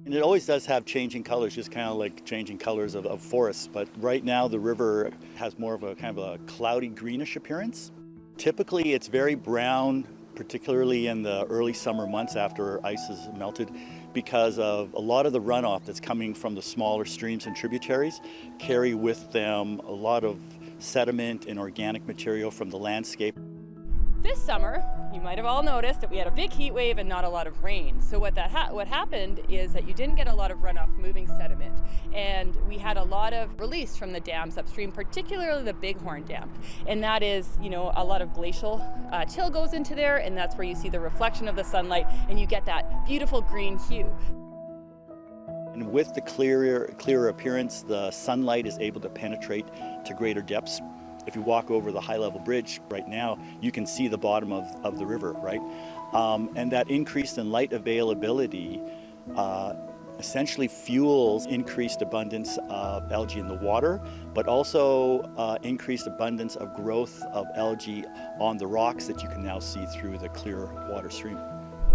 And it always does have changing colors, just kind of like changing colors of forests. But right now the river has more of a kind of a cloudy greenish appearance. Typically it's very brown, particularly in the early summer months after ice has melted, because of a lot of the runoff that's coming from the smaller streams and tributaries carry with them a lot of sediment and organic material from the landscape. This summer, you might have all noticed that we had a big heat wave and not a lot of rain. So what happened is that you didn't get a lot of runoff moving sediment, and we had a lot of release from the dams upstream, particularly the Bighorn Dam. And that is, a lot of glacial chill goes into there, and that's where you see the reflection of the sunlight, and you get that beautiful green hue. And with the clearer appearance, the sunlight is able to penetrate to greater depths. If you walk over the high-level bridge right now, you can see the bottom of the river, right? And that increase in light availability essentially fuels increased abundance of algae in the water, but also increased abundance of growth of algae on the rocks that you can now see through the clear water stream.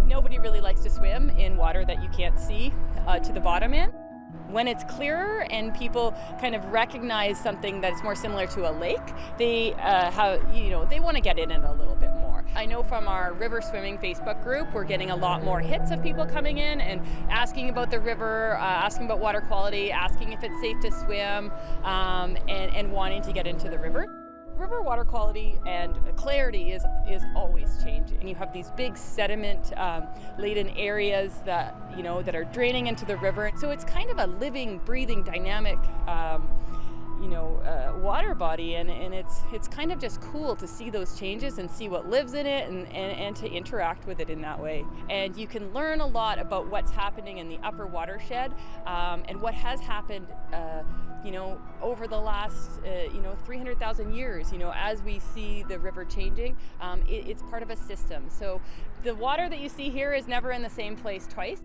Nobody really likes to swim in water that you can't see to the bottom in. When it's clearer and people kind of recognize something that's more similar to a lake, they want to get in it a little bit more. I know from our river swimming Facebook group, we're getting a lot more hits of people coming in and asking about the river, asking about water quality, asking if it's safe to swim, and wanting to get into the river. River water quality and clarity is always changing. You have these big sediment laden areas that are draining into the river. So it's kind of a living, breathing, dynamic water body, and it's kind of just cool to see those changes and see what lives in it and to interact with it in that way. And you can learn a lot about what's happening in the upper watershed and what has happened over the last 300,000 years. As we see the river changing, it's part of a system. So the water that you see here is never in the same place twice.